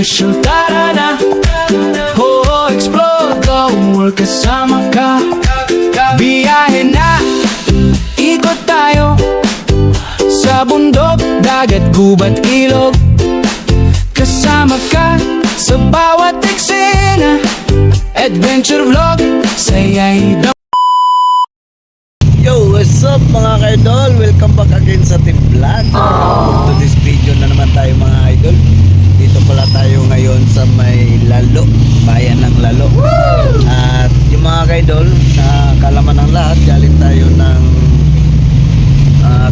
official, tara na. Oh, explore the world kasama ka. Biyahe na, ikot tayo sa bundok, dagat, gubat, ilog. Kasama ka sa bawat eksena. Adventure vlog, saya'y Yo, what's up mga ka-idol? Welcome back again sa Team Vlog. To this video na naman tayo mga idol. Dito pala tayo ngayon sa may Lalo, bayan ng Lalo. At yung mga ka-idol, sa kalaman ng lahat, galing tayo ng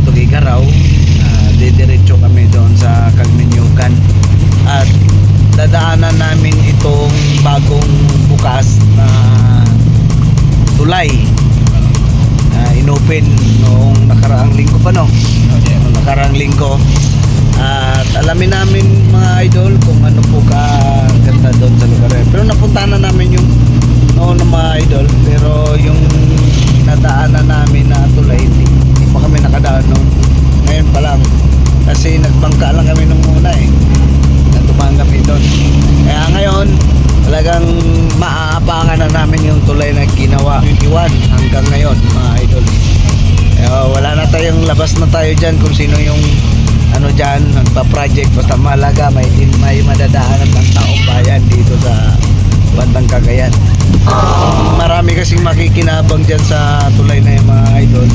Tugigaraw. Didiretso kami doon sa Calmeñugan. At dadaanan namin itong bagong bukas na tulay. Inopen noong nakaraang linggo pa, no? Noong nakaraang linggo. At alamin namin mga idol kung ano po kaganda doon sa lugar. Pero napuntahan na namin yung noon mga idol. Pero yung nadaanan namin na tulay, hindi pa kami nakadaan noon. Ngayon pa lang. Kasi nagbangka lang kami nung muna Natumahan kami doon. Kaya ngayon talagang maaabangan na namin yung tulay na ginawa 21 hanggang ngayon mga idol. Wala na tayong labas na tayo dyan kung sino yung ano dyan nagpa-project. Basta mahalaga may madadaanan ng taong bayan dito sa bandang Cagayan. Marami kasing makikinabang dyan sa tulay na yung mga idol,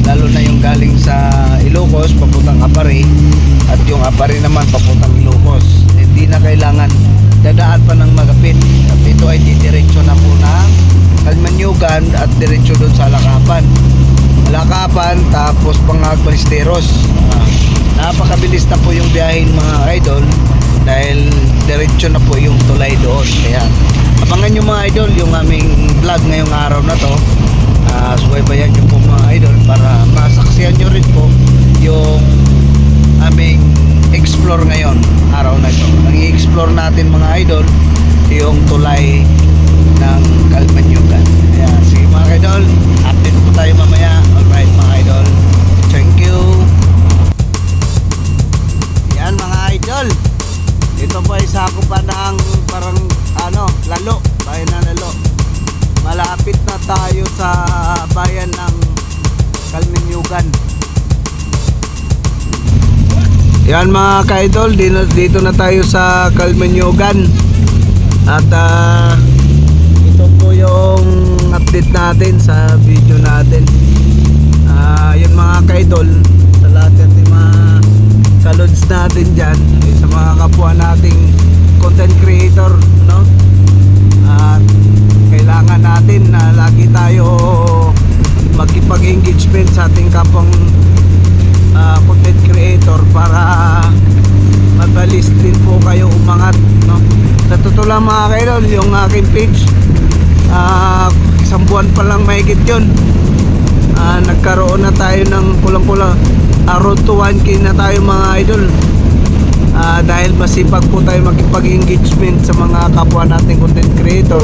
lalo na yung galing sa Ilocos papuntang Apari at yung Apari naman papuntang Ilocos. Hindi na kailangan dadaan pa ng Magapit. At ito ay didiretso na po ng Calmeñugan at diretso doon sa Lakapan tapos Pangag Ballesteros. Napakabilis na po yung biyahin mga idol dahil diretso na po yung tulay doon. Kaya abangan nyo mga idol yung aming vlog ngayong araw na to. Subaybayan nyo po mga idol para masaksihan nyo rin po yung aming explore ngayon araw na ito. Ang i-explore natin mga idol yung tulay ng Calmeñugan. Kaya sige mga idol, update po tayo mamaya. Alright mga idol, thank you. Yan mga idol, ito po ay sakupan ng parang Lalo, bayan ng Lalo. Malapit na tayo sa bayan ng Calmeñugan. Yan mga ka-idol, dito na tayo sa Calmeñugan. At ito po yung update natin sa video natin. Yun mga ka-idol, sa lahat ng mga kalods natin dyan, sa mga kapwa nating content creator, no? At kailangan natin na lagi tayo magkipag-engagement sa ating kapwang content creator para mabilis din po kayo umangat, no? Sa totoo lang mga kaidol, yung aking page isang buwan pa lang mahigit yun, nagkaroon na tayo ng kulang-kulang road to 1K na tayo mga idol. Dahil masipag po tayo makipag-engagement sa mga kapwa nating content creator.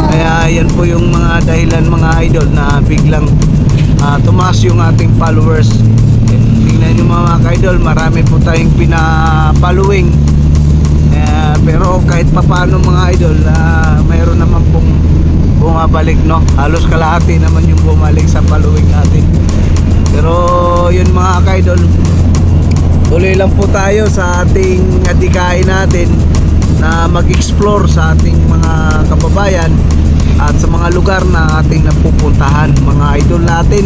Kaya yan po yung mga dahilan mga idol na biglang tumaas yung ating followers. Tingnan nyo mga ka-idol, marami po tayong pina-following. Pero kahit papaano mga idol, mayroon naman pong bumabalik, no? Halos kalahati naman yung bumalik sa following natin. Pero yun mga ka-idol, tuloy lang po tayo sa ating adikain natin na mag-explore sa ating mga kababayan at sa mga lugar na ating napupuntahan mga idol natin.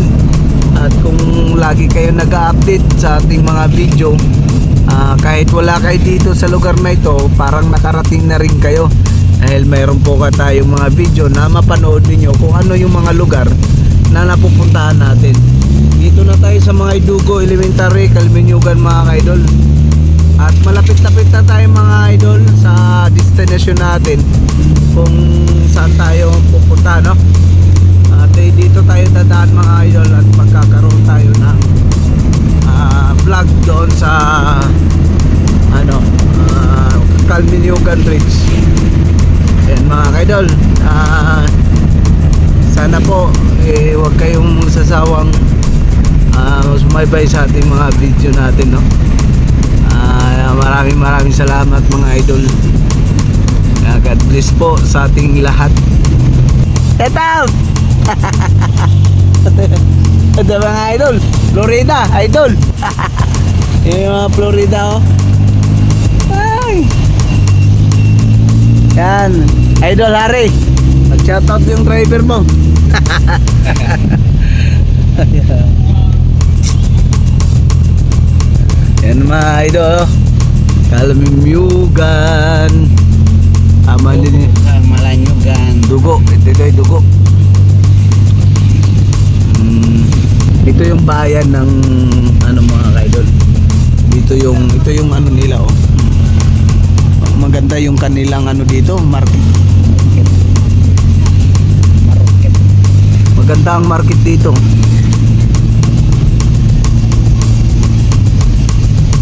At kung lagi kayo nag-update sa ating mga video, kahit wala kayo dito sa lugar na ito, parang nakarating na rin kayo dahil mayroon po tayong mga video na mapanood niyo kung ano yung mga lugar na napupuntahan natin. Dito na tayo sa mga Idugo Elementary, Calmeñugan mga ka-idol. At malapit-lapit na tayo mga idol sa destination natin kung saan tayo pupunta, no? At dito tayo dadaan mga idol at magkakaroon tayo ng vlog doon sa Calmeñugan Bridge. Ayan mga ka-idol, sana po huwag kayong sasawang sumaybay sa ating mga video natin, no? Maraming salamat mga idol. God bless po sa ating lahat. Shout out! Ito mga idol, Florida, idol. Yung mga Florida, oh. Ay. Yan, idol Harry. Mag-shoutout yung driver mo. Yan mga idol, oh. Kalamimugan. Ama din yun. Malanyugan. Dugo, ito yung dugo. Ito yung bayan ng ano mga kaidol. Ito yung ano nila, oh. Maganda yung kanilang ano dito, market. Maganda ang market dito.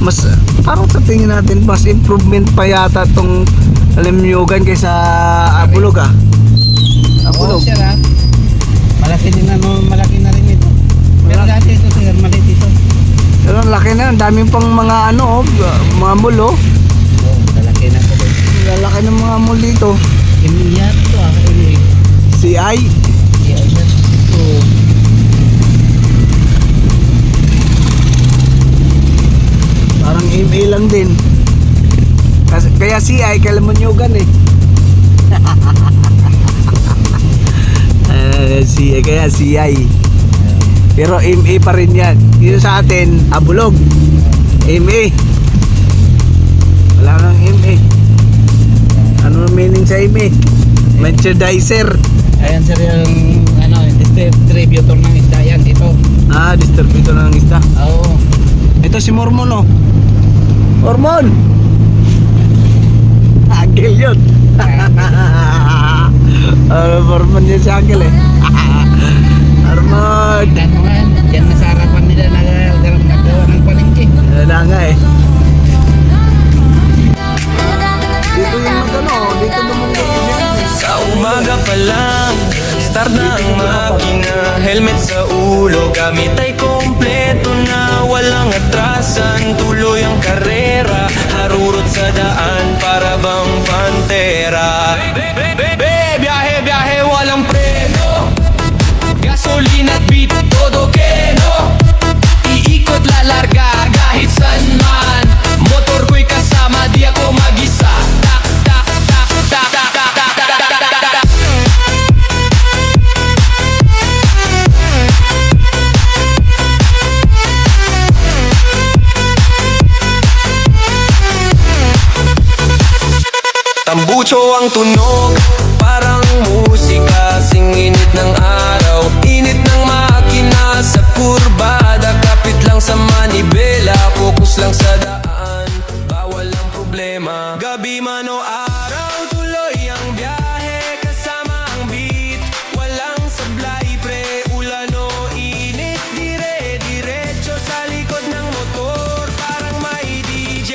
Mas parang sa tingin natin mas improvement pa yata tong Alimyogan kaysa Abulog, ah. Abulog. Oo, sir, ha? Malaki din malaki na rin ito. Pero dati ito sir, maliit ito. Pero ang laki na, ang daming pang mga ano, oh, mga mall, oh. Oo, malaki na ito. Lalaki ng mga mall dito. Emilyat ito ah, CI. Oo. Parang MA lang din. Kaya CI, Kalamunyogan eh. CI, kaya CI. Pero MA pa rin yan. Dito sa atin, Abulog. MA. Wala nang MA. Ano ang meaning sa MA? Merchandiser. Ayan sir yung distributor ng isda yan dito. Ah, distributor ng isda. Oo. Ito si Mormon, oh. Mormon! Agil yun. Mormon yun si Agil eh. Mormon! Dan mo nga, dyan na sa harapan nila nagawa ng palengke. Wala nga eh. Dito yung ano, dito lumungkot yan. Sa umaga pa lang, start na ang makina. Helmet sa ulo, gamit ay kompleto na. Walang atrasan, tuloy ang karera. Harurot sa daan, para bang pantera. Biyahe, biyahe, walang preno. Gasolina at beat, todo keno. Iikot lalarga, kahit saan man. Motor ko'y kasama, di ako mag-isa. Tak, tak, tak, tak, tak, tak, tak, tak, tak, tak, tak. Tambucho ang tunog, parang musika. Singinit ng araw, init ng makina. Sa kurbada, kapit lang sa manibela. Focus lang sa daan, bawal ang problema. Gabi man o araw, tuloy ang biyahe. Kasama ang beat, walang sablay pre. Ulan o init, diretso sa likod ng motor. Parang may DJ,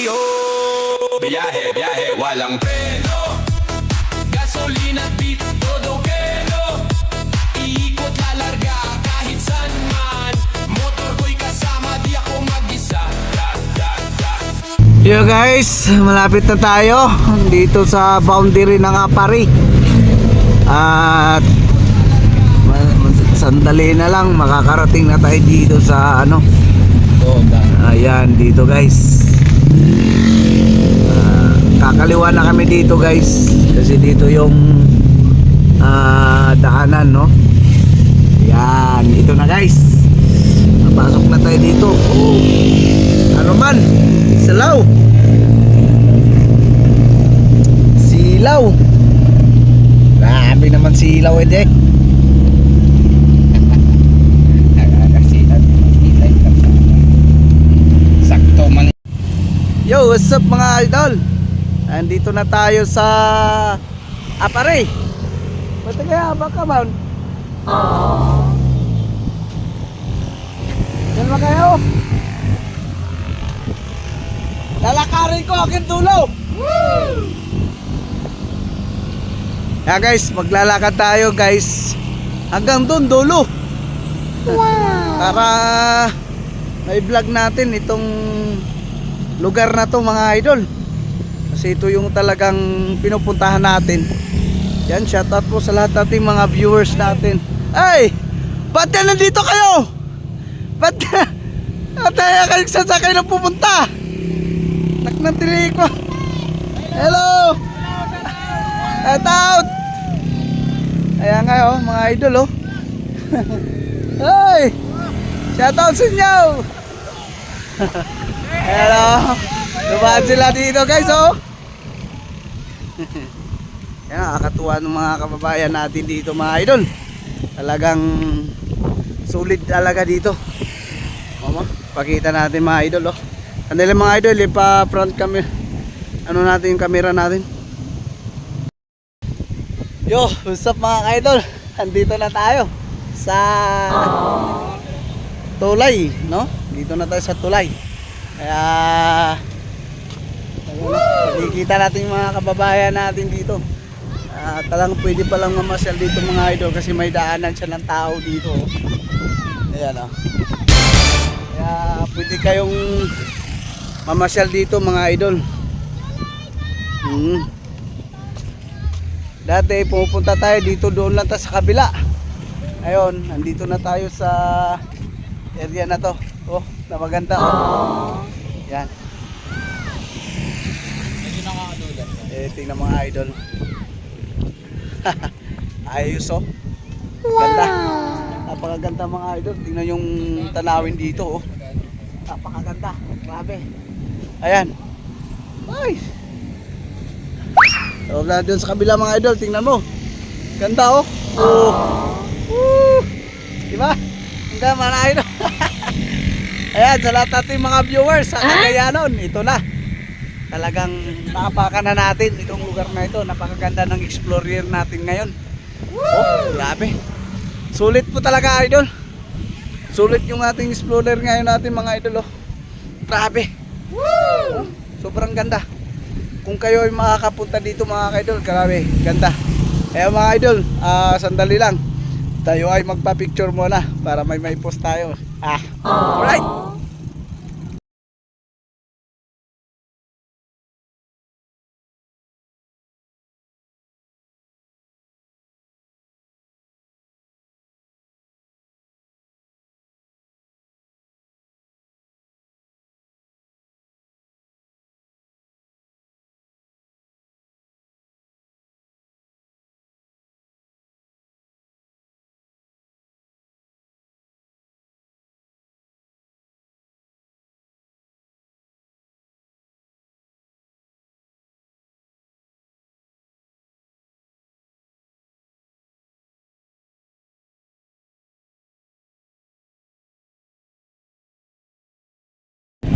oh. Biyahe, biyahe, walang preno. Gasolina at beat, todo keno. Iikot lalarga, kahit saan man. Motor ko'y kasama, di ako mag-isa. Yo guys, malapit na tayo dito sa boundary ng Apari. At sandali na lang makakarating na tayo dito sa ano. Ayan, dito guys. Kakaliwa na kami dito guys. Kasi dito yung daanan, no? Yan, ito na guys. Napasok na tayo dito. Oh. Ano man? Silaw. Silaw. Grabe naman silaw eh. Sakto man. Yo, what's up mga idol? Andito na tayo sa Apari. Ba't kaya baka man? Yan ba kayo? Lalakarin ko aking dulo. Yeah guys, maglalakad tayo guys hanggang doon dulo. Para may vlog natin itong lugar na to mga idol. Kasi ito yung talagang pinupuntahan natin. Yan, shoutout po sa lahat nating mga viewers natin. Ay! Ba't yan nandito kayo? Ba't tayo kayo sasakay na pupunta? Naknantili ko. Hello! Shoutout! Ayan nga oh, mga idol oh. Hey! Shoutout sa inyo! Ayan oh. Dumaan sila dito guys oh. Yan, nakakatuwa ng mga kababayan natin dito mga idol. Talagang sulit talaga dito. Mama, pakita natin mga idol oh. Kanila mga idol, ipa front camera. Ano natin yung camera natin. Yo, what's up mga idol? Andito na tayo sa Tulay, no? Dito na tayo sa Tulay. Kaya nakikita natin yung mga kababayan natin dito. Talang pwede palang mamasyal dito mga idol kasi may daanan siya ng tao dito. Ayan o. Kaya pwede kayong mamasyal dito mga idol. Dati pupunta tayo dito, doon lang tayo sa kabila. Ayun, nandito na tayo sa area na to. Oh, na maganda oh. Yan. Tingnan mga idol. Ayos oh. Ganda. Napakaganda mga idol. Tingnan yung tanawin dito oh. Napakaganda. Grabe. Ayan. Ay. So, doon sa kabila mga idol, tingnan mo. Ganda oh. Diba? Ganda mga idol. Ayan, sa lahat natin mga viewers sa Cagayanon, ito na. Talagang naapakan na natin itong lugar na ito. Napakaganda ng explorer natin ngayon. Oh, grabe. Sulit po talaga idol. Sulit yung ating explorer ngayon natin mga idol oh. Grabe. Oh, sobrang ganda. Kung kayo ay makakapunta dito mga idol, grabe, ganda. Kaya mga idol, sandali lang. Tayo ay magpa-picture muna para may post tayo. Alright.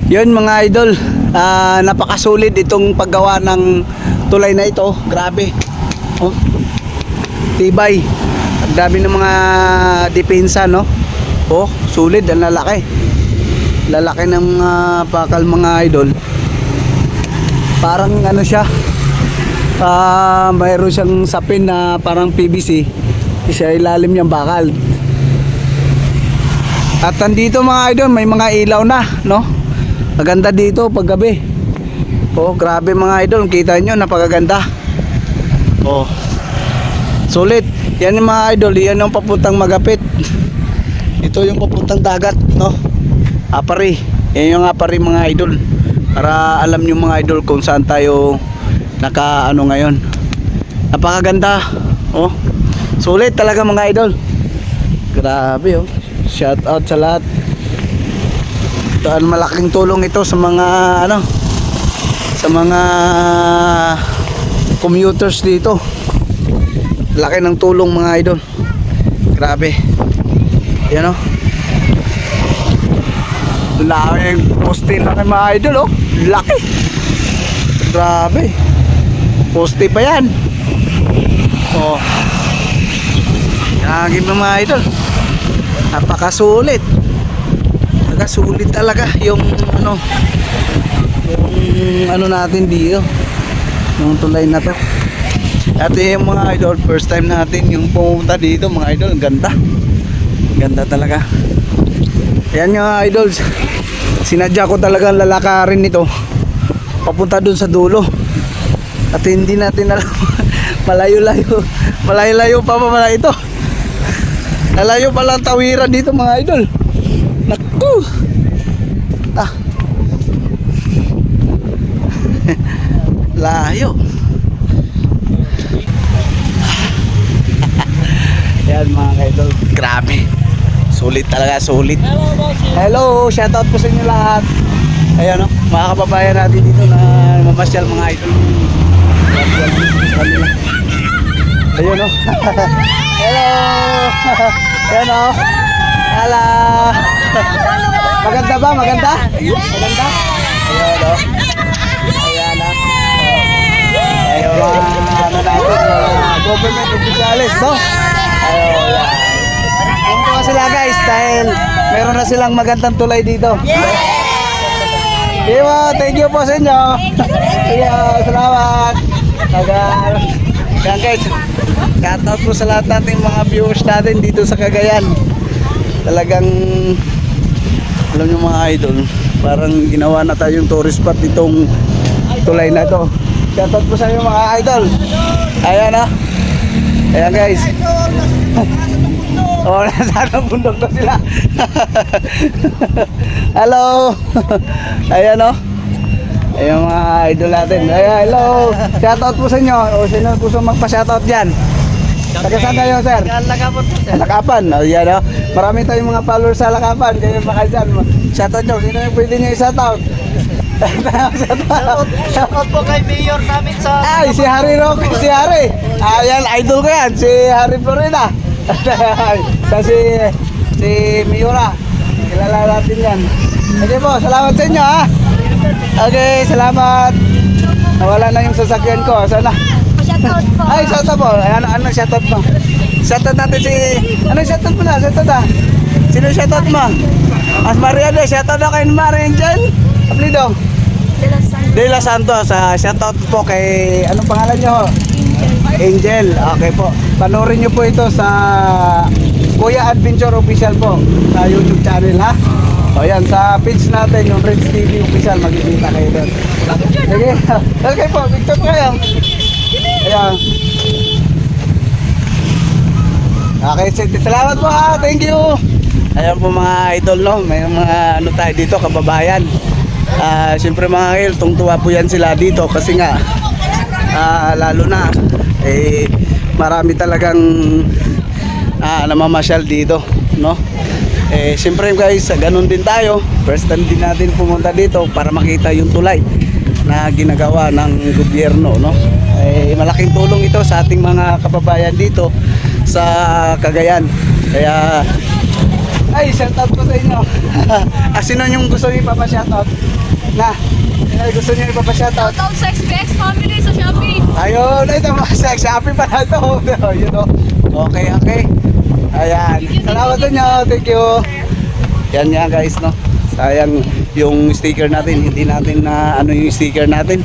Yun mga idol, napakasulit itong paggawa ng tulay na ito. Grabe. Oh, tibay. Grabe ng mga depensa, no? Oh, sulit, ang lalaki. Lalaki ng bakal mga idol. Parang ano siya, mayroon siyang sapin na parang PVC. Isa ilalim niyang bakal. At nandito mga idol, may mga ilaw na, no? Maganda dito pag gabi. Oh, grabe mga idol, kita nyo, napakaganda. Oh, sulit. Yan yung mga idol, yan yung papuntang Magapit. Ito yung papuntang dagat, no? Apari. Yan yung apari mga idol. Para alam nyo mga idol kung saan tayo naka-ano ngayon. Napakaganda. Oh, sulit talaga mga idol. Grabe oh. Shout out sa lahat. Malaking tulong ito sa mga ano, sa mga commuters dito. Laki ng tulong mga idol. Grabe. Yan oh. Laki poste lang mga idol oh. Laki. Grabe. Poste pa yan. Oh. Grabe mga idol. Napakasulit. Sulit talaga yung ano, yung ano natin dito, yung tulay na to. At yung mga idol, first time natin yung pumunta dito mga idol. Ganda, ganda talaga. Yan yung idol, sinadya ko talaga lalakarin nito papunta dun sa dulo At hindi natin alam, malayo-layo pa pala ito. Lalayo pala ang tawiran dito mga idol. Naku! Ah. Layo. Yan mga idol. Grabe. Sulit talaga, sulit. Hello, shoutout po sa inyo lahat. Ayan o, mga kababayan natin dito na mamasyal mga idol. Ayun o. Hello. Ayan o. Hala. Maganda ba? Maganda? Maganda? Ayan o. Ayan o. Ayun mga ano natin, government officials, no? Ayun, yan. Tuwa sila guys dahil meron na silang magandang tulay dito. Diba, thank you po sa inyo. Salamat. Yan guys, shoutout po sa lahat nating mga viewers natin dito sa Cagayan. Talagang, alam nyo mga idol, parang ginawa na tayong tourist spot itong tulay na to. Shoutout po sa inyo mga idol. Ayan o. Ayan guys. Oh, nasa bundok na sila. Hello. Ayan o. Ayan mga idol natin. Ayan, hello. Shoutout po sa inyo. O sino po sa magpa-shoutout dyan? Taga saan kayo, sir? Lakapan po, sir. Lakapan. O yan o. Marami tayong mga followers sa Lakapan. Kayo baka dyan. Shoutout nyo. Sino yung pwede nyo i-shoutout? Shoutout po kay Mayor namin sa... Ay, si Harry Roque, si Harry. Ayan, idol ko yan, si Harry Florida. Si Miura. Kilala natin yan. Okay po, salamat sa inyo ha. Okay, salamat. Nawala na yung sasakyan ko. Sana. Shoutout po. Ay, shoutout po. Ano shoutout mo? Shoutout natin si... Ano shoutout mo na? Shoutout ha? Sino shoutout mo? Mas Maria de, shoutout na kay Maria Angel. Aplido. De La Santos, shoutout po kay, anong pangalan nyo? Angel. Okay po. Panoorin nyo po ito sa Kuya Adventure Official po sa YouTube channel ha. O yan, sa page natin yung Reds TV Official, magkikita kayo doon. Sige. Okay po, picture po kayo. Ayan. Okay, salamat po ha. Thank you. Ayan po mga idol no, may mga ano tayo dito, kababayan. Siyempre mga idol, tungtuwa po yan sila dito kasi nga lalo na marami talagang namamasyal dito, no? Siyempre guys, ganun din tayo. First time din natin pumunta dito para makita yung tulay na ginagawa ng gobyerno, no? Malaking tulong ito sa ating mga kababayan dito sa Cagayan. Kaya ay, shoutout ko sa inyo. Sino yung gusto niyo ipapa-shoutout? Na, gusto niyo ipapa-shoutout? Shoutout sa XPX family sa Shopee. Ayun, ito sa Shopee pala ito. You know. Okay, okay. Ayan. Salamat sa inyo. Thank you. Yan nga guys, no. Sayang yung sticker natin. Hindi natin na ano yung sticker natin.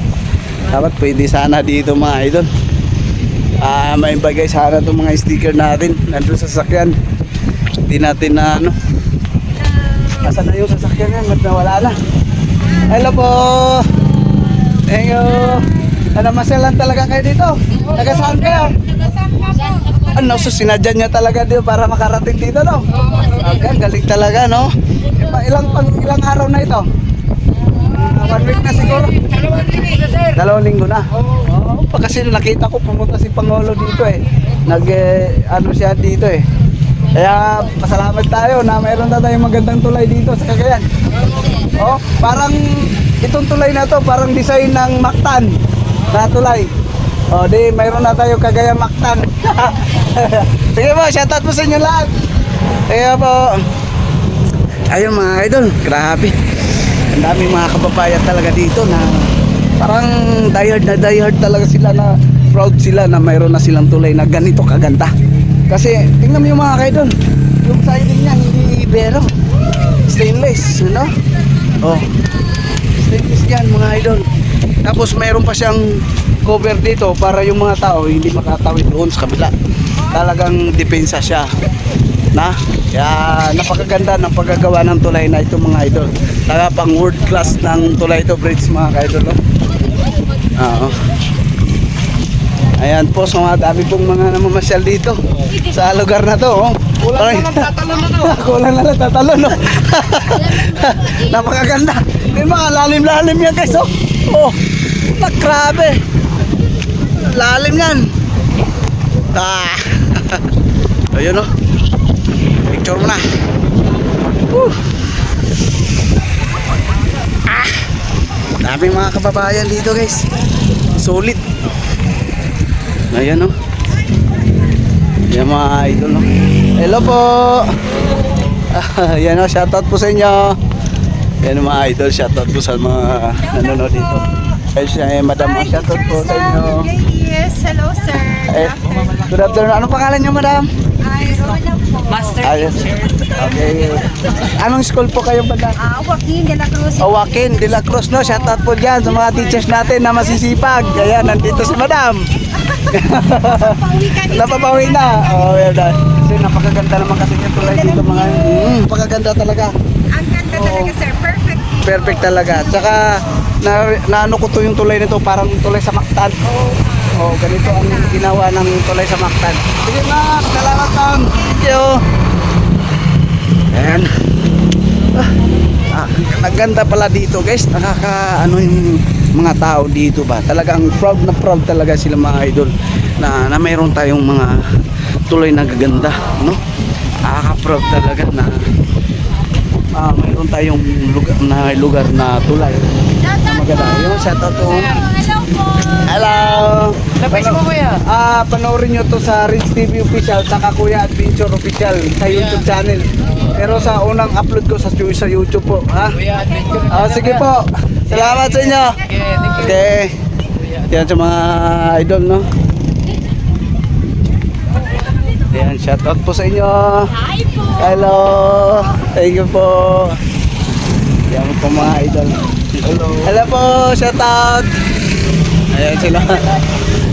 Dapat pwede sana dito mga idol. May bagay sana itong mga sticker natin. Nandun sa sasakyan. Hindi natin na ano. Nasaan na yung sasakyan yan? Ba't nawala na? Hello po. Thank you. Masyalan talaga kayo dito. Taga saan kayo? Ano, so sinadya niya talaga dito para makarating dito, no? Okay, galing talaga, no? Ilang araw na ito? 1 week na siguro. 2 linggo na. Oo, kasi nakita ko pumunta si Pangulo dito eh. Ano siya dito eh. Kaya pasalamat tayo na mayroon na tayong magandang tulay dito sa Cagayan. Oh, parang itong tulay na to parang design ng Mactan na tulay. Oh, di mayroon na tayo Cagayan Mactan. Sige po, shoutout po sa inyo lahat. Kaya po. Ayun mga idol, grabe. Ang daming mga kababayan talaga dito na parang diehard talaga sila, na proud sila na mayroon na silang tulay na ganito kaganda. Kasi tingnan mo yung mga kaidol, yung siding niya hindi ibero, stainless, no? Oh, stainless yan mga idol. Tapos mayroon pa siyang cover dito para yung mga tao hindi makatawid doon sa kabila. Talagang depensa siya, na? Kaya napakaganda ng paggagawa ng tulay na ito mga idol. Talaga pang world class ng tulay ito, bridge mga kaidol, no? Oo. Ayan po, so mga dami pong mga namamasyal dito sa lugar na to. Oh. Kulang na lang tatalon na to. Kulang na lang tatalon, no? Napakaganda. May mga lalim-lalim yan guys, oh. Oh, grabe. Lalim yan. Ah. Ayun, oh. Picture mo na. Daming mga kababayan dito guys. Solid. Ayan, oh. Yan mga idol, no? Hello po. Yan, oh. Shoutout po sa inyo. Yan mga idol. Shoutout po sa mga nanonood dito. Ay siya, madam. Shoutout po sa inyo. Yes, hello sir. Good afternoon. Anong pangalan niyo, madam? Ay, Rona po. Master Ayos. Okay. Anong school po kayo ba? Joaquin de la Cruz. Joaquin de la Cruz, no? Shoutout po dyan sa mga teachers natin na masisipag. Kaya nandito si madam. Pauwi ka ni Napapawi na. Oh, yan na. Kasi napakaganda naman kasi yung tulay dito mga. Napakaganda talaga. Ang ganda talaga sir. Perfect. Perfect talaga. Tsaka naano ko to yung tulay nito parang tulay sa Mactan. Oh, ganito ang ginawa ng tulay sa Mactan. Sige na, salamat ma'am. Thank you. Ayan. Ang ganda pala dito guys. Ano yung mga tao dito ba? Talagang proud na proud talaga sila mga idol na mayroon tayong mga tulay na gaganda, no? Nakaka-proud talaga na mayroon tayong lugar na tulay na maganda. Yung shoutout to. Hello po. Hello. Lapay mo kuya. Panoorin nyo to sa Rich TV Official saka Kuya Adventure Official sa YouTube channel. Pero sa unang upload ko sa YouTube po, ha? Kuya Adventure. Sige po. Salamat sa inyo. Okay. Yan sa mga idol, no? Yan, shoutout po sa inyo. Hi po. Hello. Thank you po. Yan po mga idol. Hello po, shoutout. Ayan sila.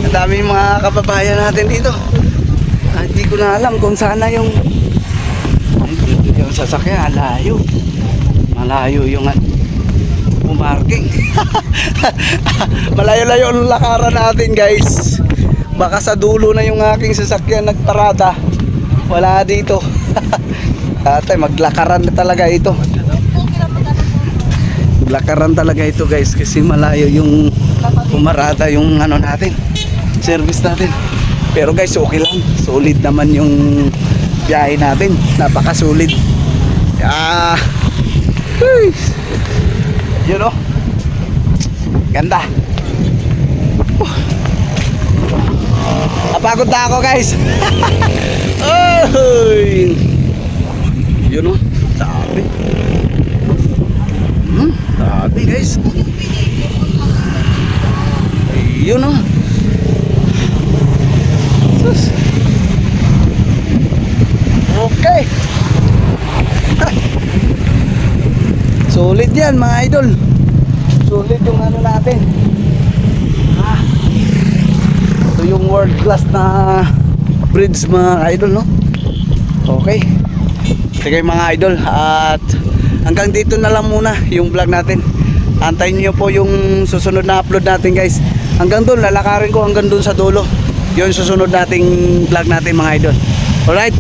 Ang dami mga kababayan natin dito. Hindi ko na alam kung sana yung sasakyan. Malayo. Malayo yung pumarking. Malayo-layo ang lakaran natin guys. Baka sa dulo na yung aking sasakyan nagparada. Wala dito. Ate, maglakaran na talaga ito. Maglakaran talaga ito guys kasi malayo yung pumarada yung ano natin, service natin. Pero guys, okay lang. Solid naman yung biyahe natin. Napaka-solid. You know? Ganda. Napagod na ako guys. Oy! You know? Dami. Dami guys. You know? Sus. Okay. Solid yan mga idol. Solid yung ano natin. Ito yung world class na bridge mga idol, no? Okay. Sige mga idol, at hanggang dito na lang muna yung vlog natin. Antayin niyo po yung susunod na upload natin guys. Hanggang doon, lalakarin ko hanggang doon sa dulo. Yun susunod nating vlog natin mga idol. Alright?